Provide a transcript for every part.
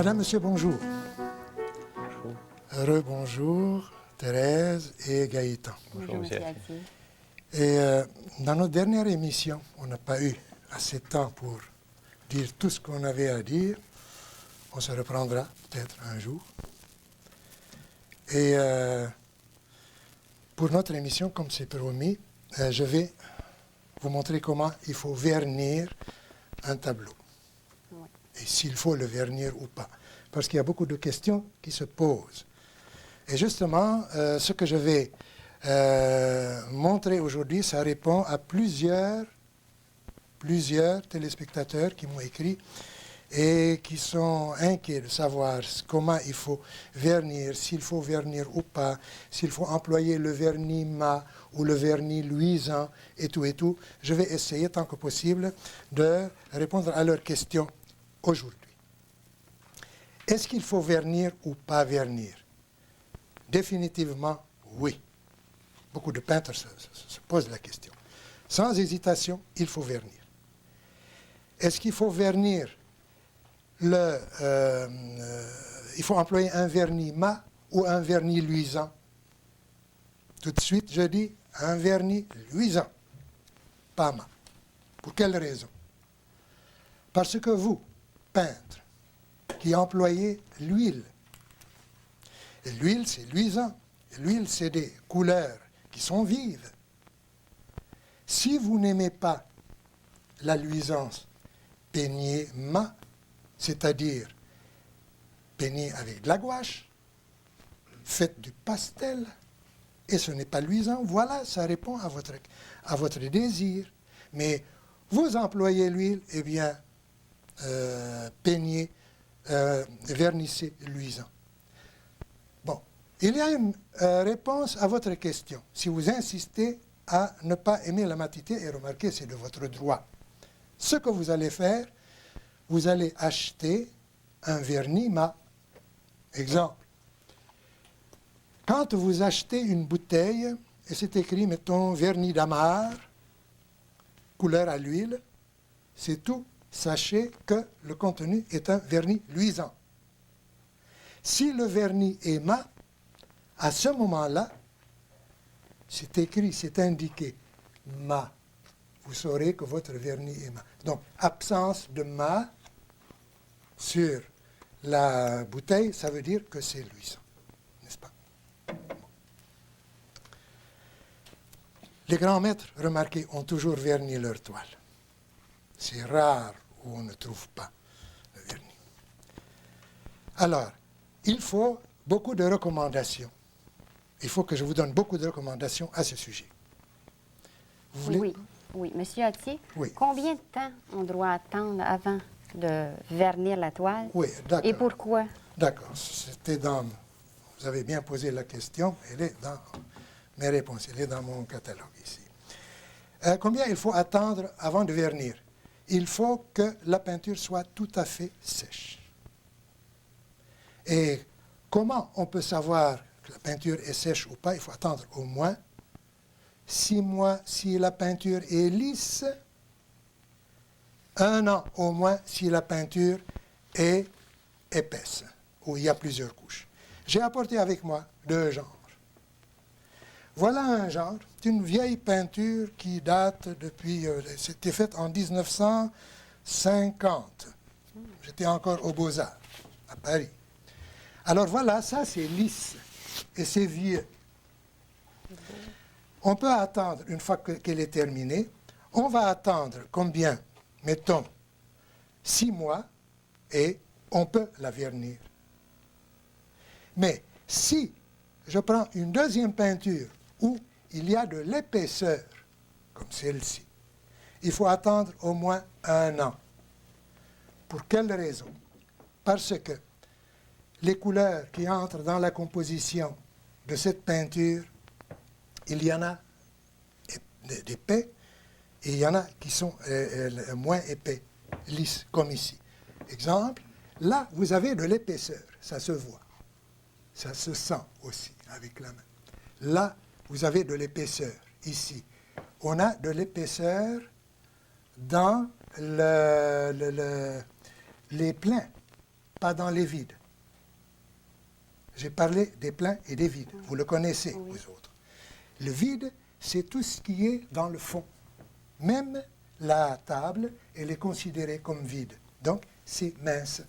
Madame, Monsieur, bonjour. Bonjour. Rebonjour, Thérèse et Gaëtan. Bonjour, monsieur Atier. Et dans notre dernière émission, on n'a pas eu assez de temps pour dire tout ce qu'on avait à dire. On se reprendra peut-être un jour. Et pour notre émission, comme c'est promis, je vais vous montrer comment il faut vernir un tableau. Oui. Et s'il faut le vernir ou pas. Parce qu'il y a beaucoup de questions qui se posent. Et justement, ce que je vais montrer aujourd'hui, ça répond à plusieurs téléspectateurs qui m'ont écrit et qui sont inquiets de savoir comment il faut vernir, s'il faut vernir ou pas, s'il faut employer le vernis mat ou le vernis luisant et tout et tout. Je vais essayer, tant que possible, de répondre à leurs questions aujourd'hui. Est-ce qu'il faut vernir ou pas vernir? Définitivement, oui. Beaucoup de peintres se posent la question. Sans hésitation, il faut vernir. Est-ce qu'il faut vernir il faut employer un vernis mat ou un vernis luisant? Tout de suite, je dis un vernis luisant, pas mat. Pour quelle raison? Parce que vous, peintre, qui employez l'huile, et l'huile, c'est luisant. L'huile, c'est des couleurs qui sont vives. Si vous n'aimez pas la luisance, peignez mat, c'est-à-dire peignez avec de la gouache, faites du pastel, et ce n'est pas luisant. Voilà, ça répond à votre désir. Mais vous employez l'huile, eh bien, peignez, vernissez luisant. Bon, il y a une réponse à votre question. Si vous insistez à ne pas aimer la matité, et remarquez, c'est de votre droit. Ce que vous allez faire, vous allez acheter un vernis mat. Exemple. Quand vous achetez une bouteille, et c'est écrit, mettons, vernis d'amar, couleur à l'huile, c'est tout. Sachez que le contenu est un vernis luisant. Si le vernis est mat, à ce moment-là, c'est écrit, c'est indiqué mat. Vous saurez que votre vernis est mat. Donc, absence de mat sur la bouteille, ça veut dire que c'est luisant, n'est-ce pas? Les grands maîtres, remarquez, ont toujours verni leur toile. C'est rare où on ne trouve pas le vernis. Alors, il faut beaucoup de recommandations. Il faut que je vous donne beaucoup de recommandations à ce sujet. Vous voulez? Oui. Monsieur Atier, Oui. Combien de temps on doit attendre avant de vernir la toile? Oui, d'accord. Et pourquoi? D'accord. Vous avez bien posé la question. Elle est dans mes réponses. Elle est dans mon catalogue ici. Combien il faut attendre avant de vernir? Il faut que la peinture soit tout à fait sèche. Et comment on peut savoir que la peinture est sèche ou pas? Il faut attendre au moins 6 mois si la peinture est lisse, 1 an au moins si la peinture est épaisse, où il y a plusieurs couches. J'ai apporté avec moi 2 genres. Voilà un genre, c'est une vieille peinture qui date depuis, c'était faite en 1950. J'étais encore aux Beaux-Arts, à Paris. Alors voilà, ça c'est lisse et c'est vieux. On peut attendre, une fois qu'elle est terminée, on va attendre combien? Mettons 6 mois et on peut la vernir. Mais si je prends une deuxième peinture où il y a de l'épaisseur, comme celle-ci, il faut attendre au moins 1 an. Pour quelle raison? Parce que les couleurs qui entrent dans la composition de cette peinture, il y en a d'épais et il y en a qui sont moins épais, lisses, comme ici. Exemple, là, vous avez de l'épaisseur, ça se voit. Ça se sent aussi avec la main. Là, vous avez de l'épaisseur, ici. On a de l'épaisseur dans les pleins, pas dans les vides. J'ai parlé des pleins et des vides. Vous le connaissez, Oui. vous autres. Le vide, c'est tout ce qui est dans le fond. Même la table, elle est considérée comme vide. Donc, c'est mince.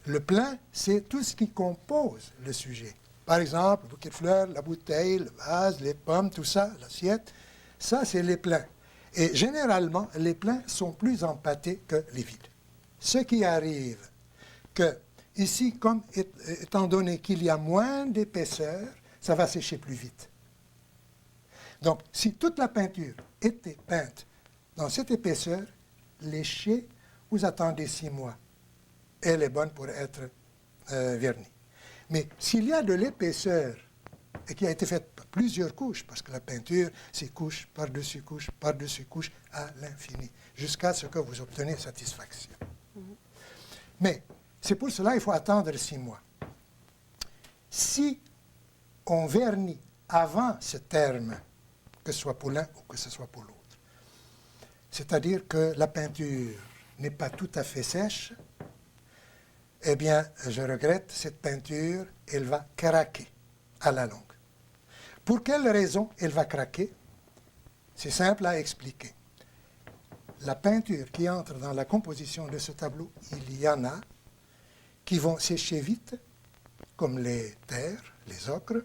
Le plein, c'est tout ce qui compose le sujet. Par exemple, le bouquet de fleurs, la bouteille, le vase, les pommes, tout ça, l'assiette. Ça, c'est les pleins. Et généralement, les pleins sont plus empâtés que les vides. Ce qui arrive, que ici, comme étant donné qu'il y a moins d'épaisseur, ça va sécher plus vite. Donc, si toute la peinture était peinte dans cette épaisseur, léchée, vous attendez 6 mois. Elle est bonne pour être vernie. Mais s'il y a de l'épaisseur et qui a été faite par plusieurs couches, parce que la peinture, c'est couche par-dessus couche, par-dessus couche, à l'infini, jusqu'à ce que vous obtenez satisfaction. Mais c'est pour cela qu'il faut attendre 6 mois. Si on vernit avant ce terme, que ce soit pour l'un ou que ce soit pour l'autre, c'est-à-dire que la peinture n'est pas tout à fait sèche, eh bien, je regrette, cette peinture, elle va craquer à la longue. Pour quelle raison elle va craquer? C'est simple à expliquer. La peinture qui entre dans la composition de ce tableau, il y en a qui vont sécher vite, comme les terres, les ocres,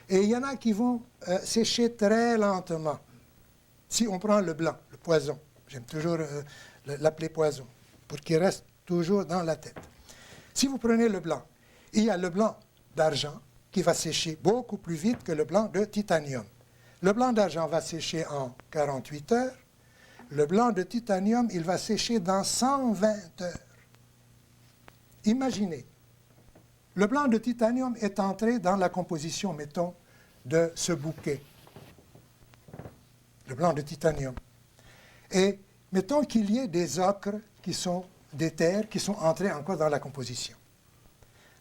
et il y en a qui vont sécher très lentement. Si on prend le blanc, le poison, j'aime toujours l'appeler poison, pour qu'il reste toujours dans la tête. Si vous prenez le blanc, il y a le blanc d'argent qui va sécher beaucoup plus vite que le blanc de titanium. Le blanc d'argent va sécher en 48 heures. Le blanc de titanium, il va sécher dans 120 heures. Imaginez, le blanc de titanium est entré dans la composition, mettons, de ce bouquet. Le blanc de titanium. Et mettons qu'il y ait des ocres qui sont des terres qui sont entrées encore dans la composition.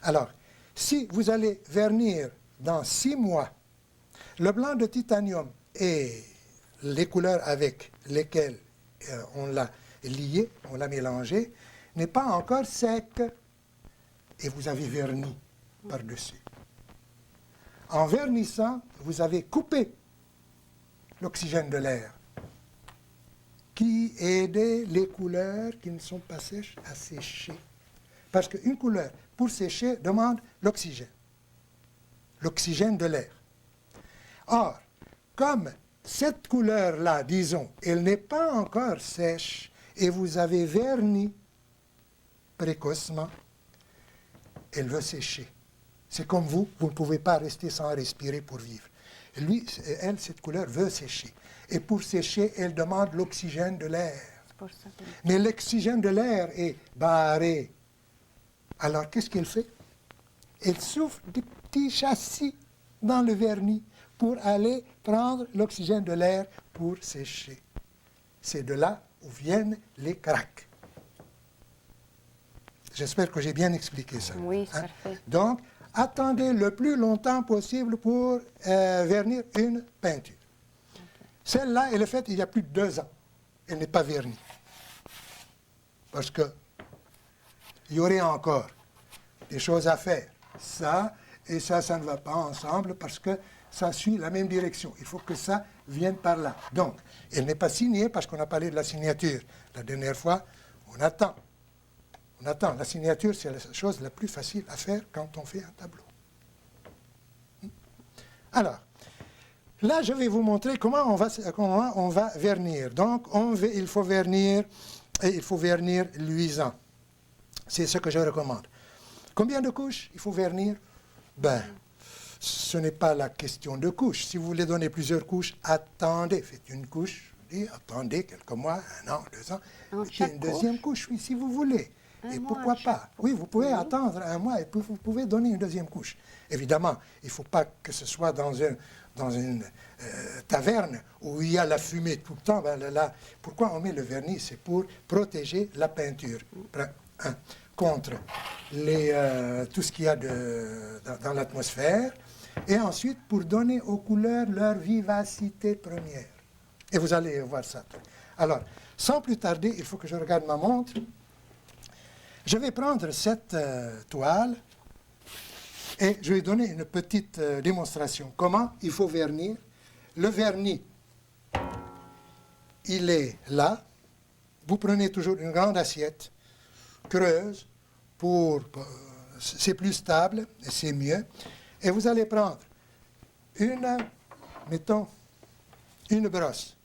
Alors, si vous allez vernir dans 6 mois, le blanc de titanium et les couleurs avec lesquelles on l'a lié, on l'a mélangé, n'est pas encore sec et vous avez verni par-dessus. En vernissant, vous avez coupé l'oxygène de l'air qui aidait les couleurs qui ne sont pas sèches à sécher. Parce qu'une couleur, pour sécher, demande l'oxygène de l'air. Or, comme cette couleur-là, disons, elle n'est pas encore sèche et vous avez verni précocement, elle veut sécher. C'est comme vous ne pouvez pas rester sans respirer pour vivre. Lui, elle, cette couleur veut sécher. Et pour sécher, elle demande l'oxygène de l'air. Mais l'oxygène de l'air est barré. Alors, qu'est-ce qu'elle fait? Elle souffle des petits châssis dans le vernis pour aller prendre l'oxygène de l'air pour sécher. C'est de là où viennent les craques. J'espère que j'ai bien expliqué ça. Oui, parfait. Donc, attendez le plus longtemps possible pour vernir une peinture. Celle-là, elle est faite il y a plus de 2 ans. Elle n'est pas vernie. Parce que il y aurait encore des choses à faire. Ça et ça ne va pas ensemble parce que ça suit la même direction. Il faut que ça vienne par là. Donc, elle n'est pas signée parce qu'on a parlé de la signature. La dernière fois, on attend. On attend. La signature, c'est la chose la plus facile à faire quand on fait un tableau. Alors, là, je vais vous montrer comment on va vernir. Donc, il faut vernir luisant. C'est ce que je recommande. Combien de couches il faut vernir? Ben, ce n'est pas la question de couches. Si vous voulez donner plusieurs couches, attendez. Faites une couche, et attendez quelques mois, 1 an, 2 ans. Et une deuxième couche, oui, si vous voulez. Et pourquoi pas? Oui, vous pouvez attendre 1 mois et vous pouvez donner une deuxième couche. Évidemment, il ne faut pas que ce soit dans une taverne où il y a la fumée tout le temps. Ben là, pourquoi on met le vernis? C'est pour protéger la peinture contre tout ce qu'il y a dans l'atmosphère et ensuite pour donner aux couleurs leur vivacité première. Et vous allez voir ça. Alors, sans plus tarder, il faut que je regarde ma montre. Je vais prendre cette toile et je vais donner une petite démonstration. Comment il faut vernir. Le vernis, il est là. Vous prenez toujours une grande assiette creuse c'est plus stable et c'est mieux. Et vous allez prendre mettons, une brosse.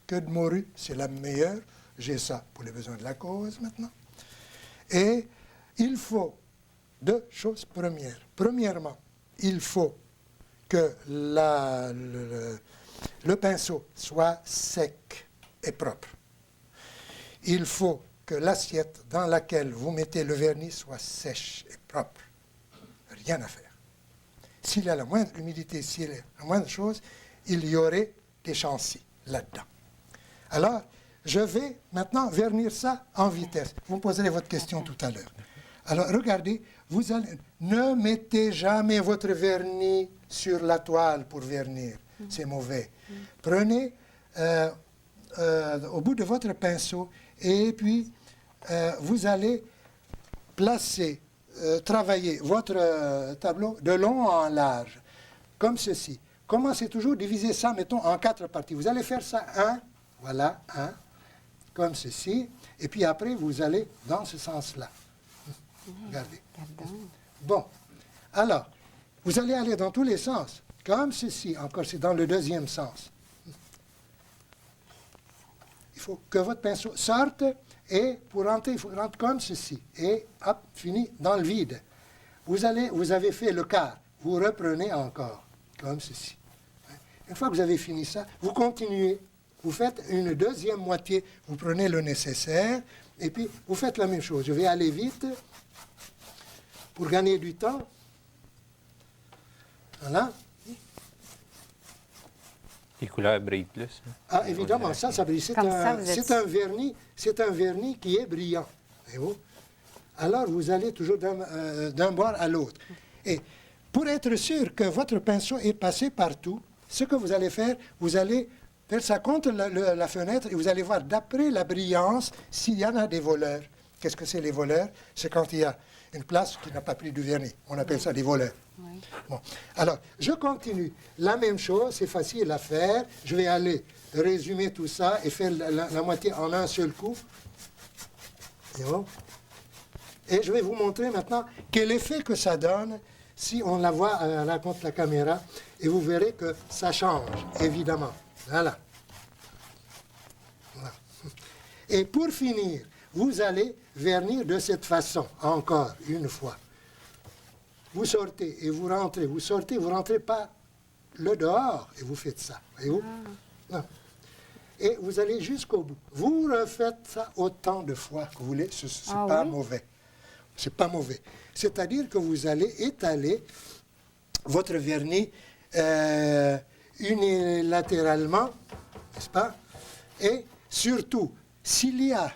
Queue de morue, c'est la meilleure. J'ai ça pour les besoins de la cause maintenant. Et il faut deux choses premières. Premièrement, il faut que le pinceau soit sec et propre. Il faut que l'assiette dans laquelle vous mettez le vernis soit sèche et propre. Rien à faire. S'il y a la moindre humidité, s'il y a la moindre chose, il y aurait des chancis là-dedans. Alors, je vais maintenant vernir ça en vitesse. Vous me poserez votre question tout à l'heure. Alors, regardez, ne mettez jamais votre vernis sur la toile pour vernir. C'est mauvais. Prenez au bout de votre pinceau et puis vous allez travailler votre tableau de long en large, comme ceci. Commencez toujours, divisez ça, mettons, en 4 parties. Vous allez faire ça voilà, comme ceci, et puis après, vous allez dans ce sens-là. Regardez. Bon, alors, vous allez aller dans tous les sens, comme ceci, encore, c'est dans le deuxième sens. Il faut que votre pinceau sorte, et pour rentrer, il faut rentrer comme ceci, et hop, fini dans le vide. Vous avez fait le quart, vous reprenez encore, comme ceci. Une fois que vous avez fini ça, vous continuez. Vous faites une deuxième moitié, vous prenez le nécessaire, et puis vous faites la même chose. Je vais aller vite pour gagner du temps. Voilà. Les couleurs brillent plus. Ah, évidemment, ça brille. C'est un vernis qui est brillant. Voyez-vous? Alors, vous allez toujours d'un bord à l'autre. Et pour être sûr que votre pinceau est passé partout, ce que vous allez faire, vous allez faire ça contre la fenêtre et vous allez voir d'après la brillance s'il y en a des voleurs. Qu'est-ce que c'est les voleurs? C'est quand il y a une place qui n'a pas pris du vernis. On appelle ça des voleurs. Oui. Bon. Alors, je continue. La même chose, c'est facile à faire. Je vais aller résumer tout ça et faire la moitié en un seul coup. Et je vais vous montrer maintenant quel effet que ça donne si on la voit contre la caméra. Et vous verrez que ça change, évidemment. Voilà. Et pour finir, vous allez vernir de cette façon, encore une fois. Vous sortez et vous rentrez, vous sortez, vous rentrez par le dehors et vous faites ça. Voyez-vous? Non. Et vous allez jusqu'au bout. Vous refaites ça autant de fois que vous voulez. Ce n'est pas mauvais. C'est pas mauvais. C'est-à-dire que vous allez étaler votre vernis unilatéralement, n'est-ce pas? Et surtout, s'il y a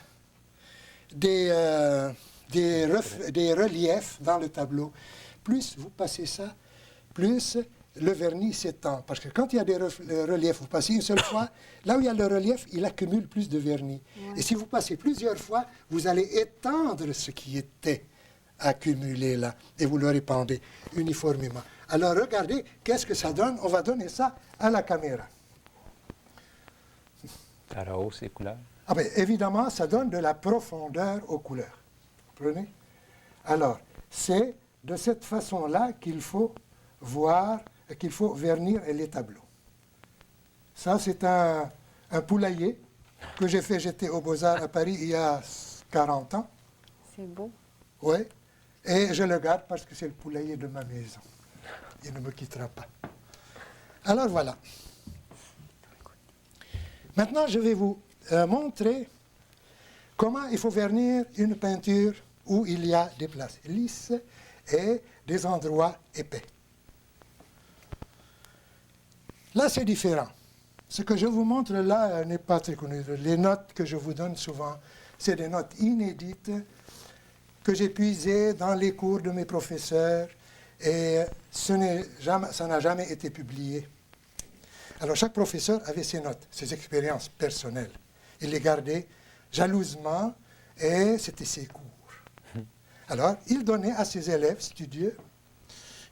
des reliefs dans le tableau, plus vous passez ça, plus le vernis s'étend. Parce que quand il y a des reliefs, vous passez une seule fois, là où il y a le relief, il accumule plus de vernis. Ouais. Et si vous passez plusieurs fois, vous allez étendre ce qui était accumulé là, et vous le répandez uniformément. Alors regardez, qu'est-ce que ça donne? On va donner ça à la caméra. Ça rehausse les couleurs. Ah ben, évidemment, ça donne de la profondeur aux couleurs. Vous comprenez? Alors, c'est de cette façon-là qu'il faut voir, qu'il faut vernir les tableaux. Ça, c'est un poulailler que j'ai fait. J'étais aux Beaux-Arts à Paris il y a 40 ans. C'est beau. Oui. Et je le garde parce que c'est le poulailler de ma maison. Il ne me quittera pas. Alors voilà. Maintenant, je vais vous montrer comment il faut vernir une peinture où il y a des places lisses et des endroits épais. Là, c'est différent. Ce que je vous montre là n'est pas très connu. Les notes que je vous donne souvent, c'est des notes inédites que j'ai puisées dans les cours de mes professeurs et ça n'a jamais été publié. Alors chaque professeur avait ses notes, ses expériences personnelles. Il les gardait jalousement et c'était ses cours. Alors, il donnait à ses élèves studieux,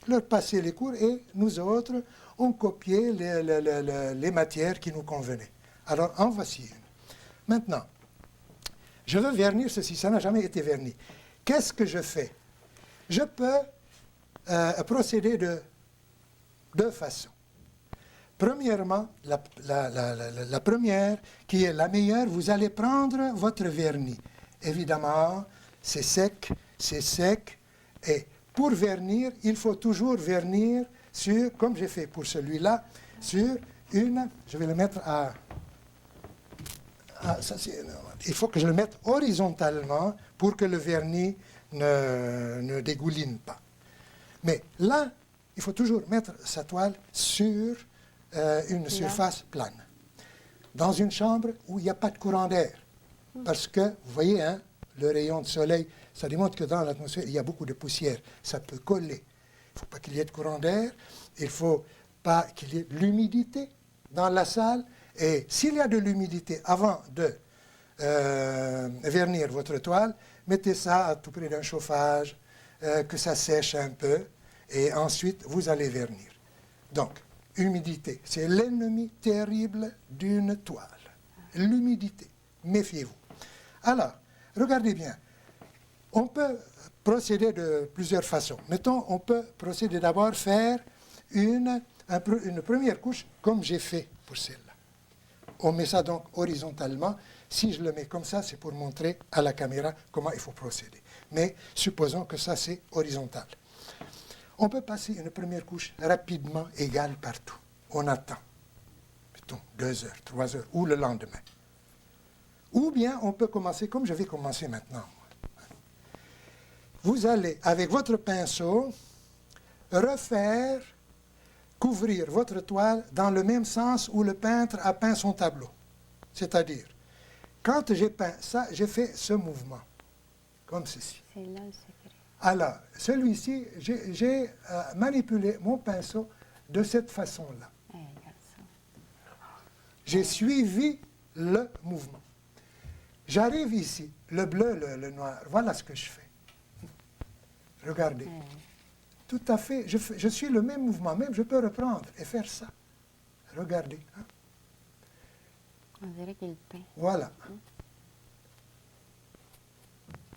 il leur passait les cours et nous autres, on copiait les matières qui nous convenaient. Alors, en voici une. Maintenant, je veux vernir ceci, ça n'a jamais été verni. Qu'est-ce que je fais? Je peux procéder de deux façons. Premièrement, la première, qui est la meilleure, vous allez prendre votre vernis. Évidemment, c'est sec, et pour vernir, il faut toujours vernir sur, comme j'ai fait pour celui-là, sur une, je vais le mettre il faut que je le mette horizontalement pour que le vernis ne dégouline pas. Mais là, il faut toujours mettre sa toile sur une surface plane. Dans une chambre où il n'y a pas de courant d'air. Parce que, vous voyez, hein, le rayon de soleil, ça démontre que dans l'atmosphère, il y a beaucoup de poussière. Ça peut coller. Il ne faut pas qu'il y ait de courant d'air. Il ne faut pas qu'il y ait de l'humidité dans la salle. Et s'il y a de l'humidité avant de vernir votre toile, mettez ça à tout près d'un chauffage, que ça sèche un peu, et ensuite vous allez vernir. Donc, humidité, c'est l'ennemi terrible d'une toile. L'humidité, méfiez-vous. Alors, regardez bien, on peut procéder de plusieurs façons. Mettons, on peut procéder d'abord faire une première couche comme j'ai fait pour celle-là. On met ça donc horizontalement. Si je le mets comme ça, c'est pour montrer à la caméra comment il faut procéder. Mais supposons que ça, c'est horizontal. On peut passer une première couche rapidement, égale partout. On attend, mettons, 2 heures, 3 heures, ou le lendemain. Ou bien on peut commencer comme je vais commencer maintenant. Vous allez, avec votre pinceau, couvrir votre toile dans le même sens où le peintre a peint son tableau. C'est-à-dire, quand j'ai peint ça, j'ai fait ce mouvement, comme ceci. C'est là le secret. Alors, celui-ci, j'ai manipulé mon pinceau de cette façon-là. Regarde ça. J'ai suivi le mouvement. J'arrive ici, le bleu, le noir, voilà ce que je fais. Regardez. Tout à fait, je suis le même mouvement, même je peux reprendre et faire ça. Regardez. Hein. On dirait qu'il peint. Voilà.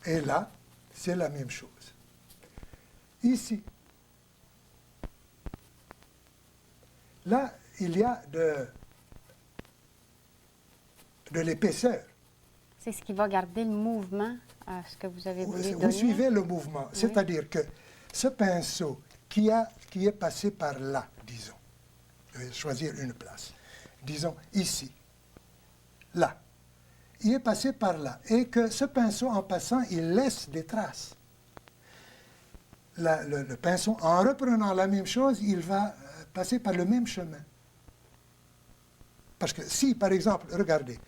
Et là, c'est la même chose. Ici. Là, il y a de l'épaisseur. C'est ce qui va garder le mouvement à ce que vous avez voulu donner. Vous suivez le mouvement. Oui. C'est-à-dire que ce pinceau qui est passé par là, disons, je vais choisir une place, disons ici, là, il est passé par là, et que ce pinceau, en passant, il laisse des traces. Le pinceau, en reprenant la même chose, il va passer par le même chemin. Parce que si, par exemple, regardez,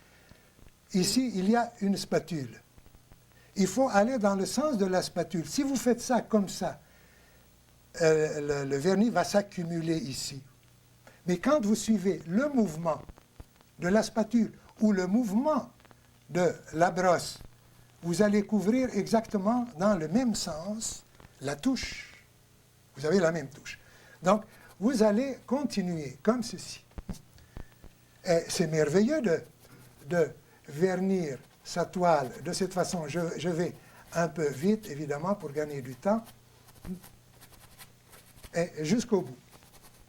ici, il y a une spatule. Il faut aller dans le sens de la spatule. Si vous faites ça comme ça, le vernis va s'accumuler ici. Mais quand vous suivez le mouvement de la spatule ou le mouvement de la brosse, vous allez couvrir exactement dans le même sens la touche. Vous avez la même touche. Donc, vous allez continuer comme ceci. Et c'est merveilleux de vernir sa toile de cette façon. Je vais un peu vite, évidemment, pour gagner du temps. Et jusqu'au bout.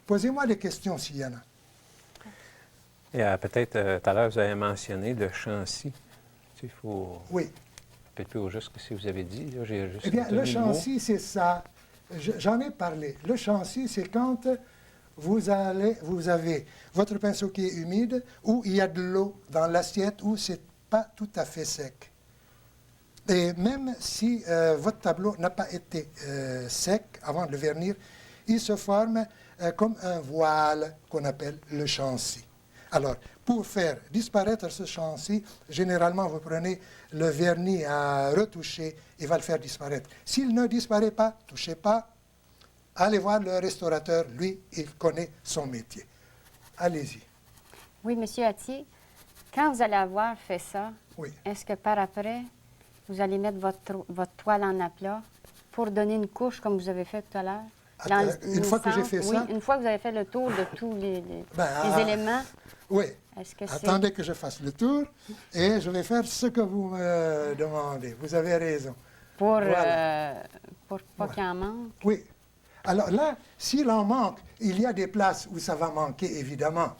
Posez-moi des questions s'il y en a. Et peut-être, tout à l'heure, vous avez mentionné le chancy. Il faut... Oui. Peut-être plus au juste que si vous avez dit. Là, j'ai juste eh bien, le chancy, c'est ça. J'en ai parlé. Le chancy, c'est quand vous avez votre pinceau qui est humide, ou il y a de l'eau dans l'assiette, ou c'est pas tout à fait sec. Et même si votre tableau n'a pas été sec avant de le vernir, il se forme comme un voile qu'on appelle le chancy. Alors, pour faire disparaître ce chancy, généralement, vous prenez le vernis à retoucher et va le faire disparaître. S'il ne disparaît pas, touchez pas, allez voir le restaurateur, lui, il connaît son métier. Allez-y. Oui, M. Attier, quand vous allez avoir fait ça, oui. Est-ce que par après, vous allez mettre votre toile en aplat pour donner une couche comme vous avez fait tout à l'heure? Une fois que j'ai fait ça? Oui, une fois que vous avez fait le tour de tous les éléments. Oui. Est-ce que Attendez que je fasse le tour et je vais faire ce que vous me demandez. Vous avez raison. Pour, Voilà. pour pas qu'il en manque? Oui. Alors là, s'il en manque, il y a des places où ça va manquer, évidemment.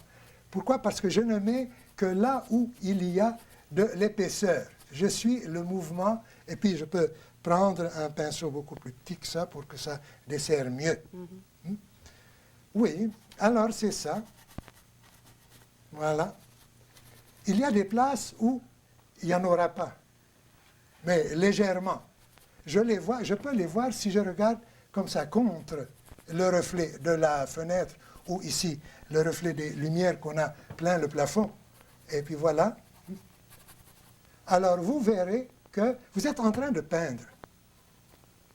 Pourquoi? Parce que je ne mets que là où il y a de l'épaisseur. Je suis le mouvement et puis je peux prendre un pinceau beaucoup plus petit que ça pour que ça dessert mieux. Oui, alors c'est ça. Voilà. Il y a des places où il n'y en aura pas, mais légèrement. Je les vois, je peux les voir si je regarde comme ça contre le reflet de la fenêtre ou ici, le reflet des lumières qu'on a plein le plafond. Et puis voilà. Alors vous verrez que vous êtes en train de peindre.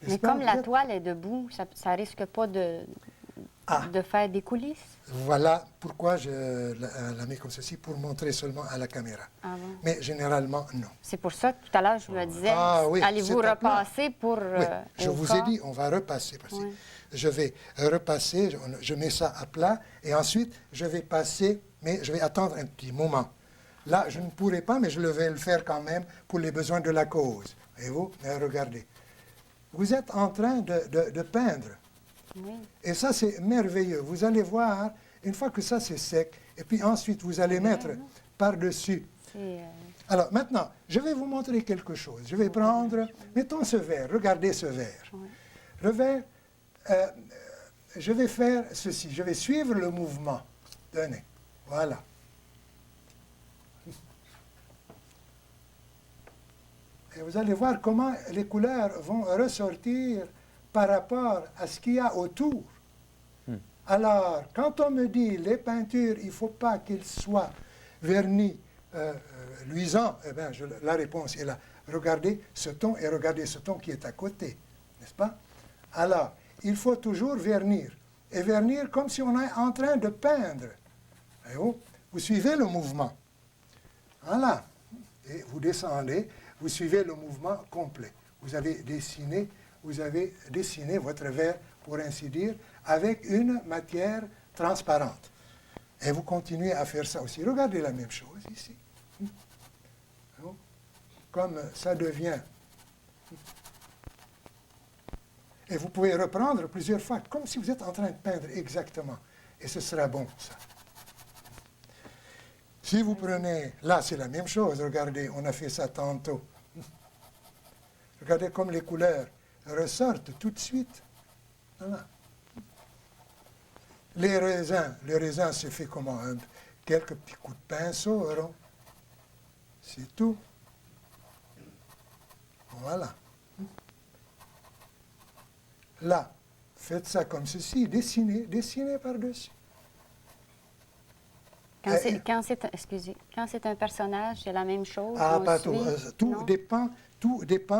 Mais comme la toile est debout, ça risque pas de faire des coulisses? Voilà pourquoi je la mets comme ceci, pour montrer seulement à la caméra. Ah bon? Mais généralement, non. C'est pour ça que tout à l'heure, je me disais, Oui, allez-vous repasser pour... Oui, je vous ai dit, on va repasser. Parce que je vais repasser, je mets ça à plat, et ensuite, je vais passer, mais je vais attendre un petit moment. Là, je ne pourrai pas, mais je vais le faire quand même pour les besoins de la cause. Voyez-vous? Regardez. Vous êtes en train de peindre. Oui. Et ça, c'est merveilleux. Vous allez voir, une fois que ça, c'est sec, et puis ensuite, vous allez mettre par-dessus. Alors, maintenant, je vais vous montrer quelque chose. Je vais prendre, mettons ce verre, regardez ce verre. Le verre, je vais faire ceci. Je vais suivre le mouvement. Tenez, voilà. Et vous allez voir comment les couleurs vont ressortir par rapport à ce qu'il y a autour. Alors, quand on me dit les peintures, il ne faut pas qu'elles soient vernies luisants, eh bien, la réponse est là. Regardez ce ton et regardez ce ton qui est à côté, n'est-ce pas? Alors, il faut toujours vernir. Et vernir comme si on est en train de peindre. Vous suivez le mouvement. Voilà. Et vous descendez, vous suivez le mouvement complet. Vous avez dessiné votre verre, pour ainsi dire, avec une matière transparente. Et vous continuez à faire ça aussi. Regardez la même chose ici. Comme ça devient. Et vous pouvez reprendre plusieurs fois, comme si vous êtes en train de peindre exactement. Et ce sera bon, ça. Si vous prenez, là c'est la même chose, regardez, on a fait ça tantôt. Regardez comme les couleurs ressortent tout de suite. Voilà. Les raisins se fait comment? Quelques petits coups de pinceau, rond. C'est tout. Voilà. Là, faites ça comme ceci, dessinez par-dessus. Quand c'est un personnage, c'est la même chose? Ah, pas tout. Tout dépend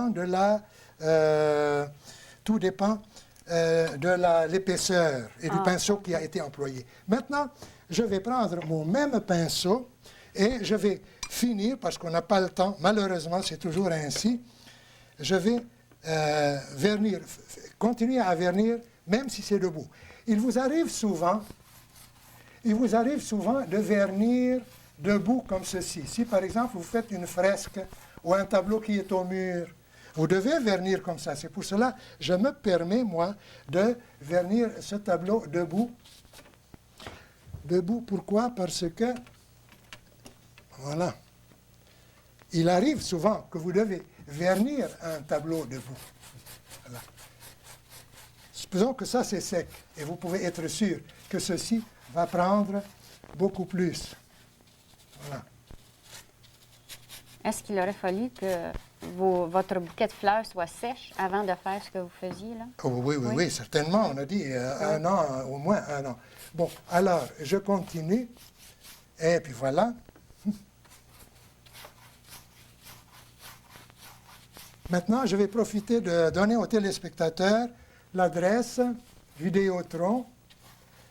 de l'épaisseur et du pinceau qui a été employé. Maintenant, je vais prendre mon même pinceau et je vais finir, parce qu'on n'a pas le temps, malheureusement, c'est toujours ainsi, je vais continuer à vernir, même si c'est debout. Il vous arrive souvent de vernir debout comme ceci. Si, par exemple, vous faites une fresque ou un tableau qui est au mur, vous devez vernir comme ça. C'est pour cela que je me permets, moi, de vernir ce tableau debout. Debout, pourquoi? Parce que, voilà, il arrive souvent que vous devez vernir un tableau debout. Voilà. Supposons que ça, c'est sec, et vous pouvez être sûr que ceci va prendre beaucoup plus. Voilà. Est-ce qu'il aurait fallu que votre bouquet de fleurs soit sèche avant de faire ce que vous faisiez, là? Oh, oui, certainement. On a dit un an, au moins un an. Bon, alors, je continue. Et puis voilà. Maintenant, je vais profiter de donner aux téléspectateurs l'adresse Vidéotron,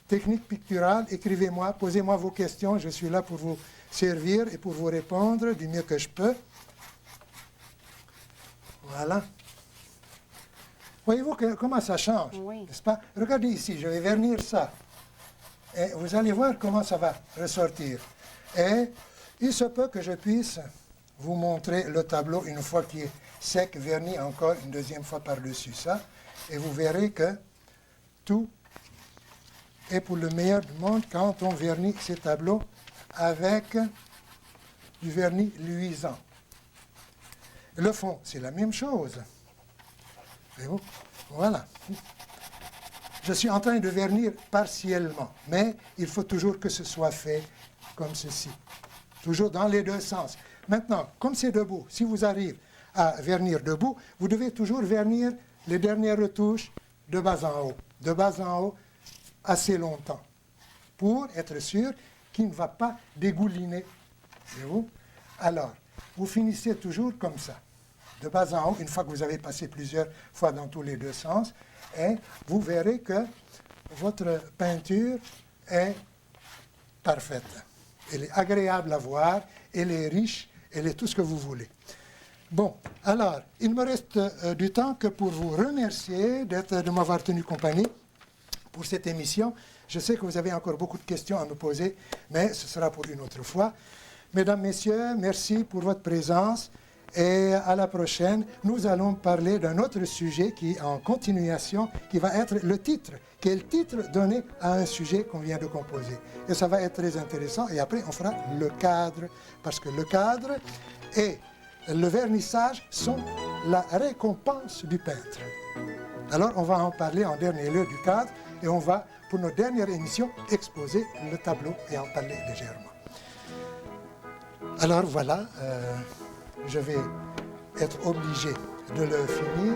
Technique picturale. Écrivez-moi, posez-moi vos questions. Je suis là pour vous servir et pour vous répondre du mieux que je peux. Voilà. Voyez-vous comment ça change, Oui. n'est-ce pas? Regardez ici, je vais vernir ça. Et vous allez voir comment ça va ressortir. Et il se peut que je puisse vous montrer le tableau une fois qu'il est sec, verni encore une deuxième fois par-dessus ça. Et vous verrez que tout est pour le meilleur du monde quand on vernit ces tableaux avec du vernis luisant. Le fond, c'est la même chose. Voyez-vous? Voilà. Je suis en train de vernir partiellement, mais il faut toujours que ce soit fait comme ceci. Toujours dans les deux sens. Maintenant, comme c'est debout, si vous arrivez à vernir debout, vous devez toujours vernir les dernières retouches de bas en haut. De bas en haut, assez longtemps, pour être sûr qu'il ne va pas dégouliner. Voyez-vous? Alors, vous finissez toujours comme ça. De bas en haut, une fois que vous avez passé plusieurs fois dans tous les deux sens, et vous verrez que votre peinture est parfaite. Elle est agréable à voir, elle est riche, elle est tout ce que vous voulez. Bon, alors, il me reste du temps que pour vous remercier de m'avoir tenu compagnie pour cette émission. Je sais que vous avez encore beaucoup de questions à me poser, mais ce sera pour une autre fois. Mesdames, Messieurs, merci pour votre présence. Et à la prochaine, nous allons parler d'un autre sujet qui est en continuation, qui va être le titre. Quel est le titre donné à un sujet qu'on vient de composer? Et ça va être très intéressant. Et après, on fera le cadre, parce que le cadre et le vernissage sont la récompense du peintre. Alors, on va en parler en dernier lieu du cadre, et on va, pour notre dernière émission, exposer le tableau et en parler légèrement. Alors voilà, je vais être obligé de le finir.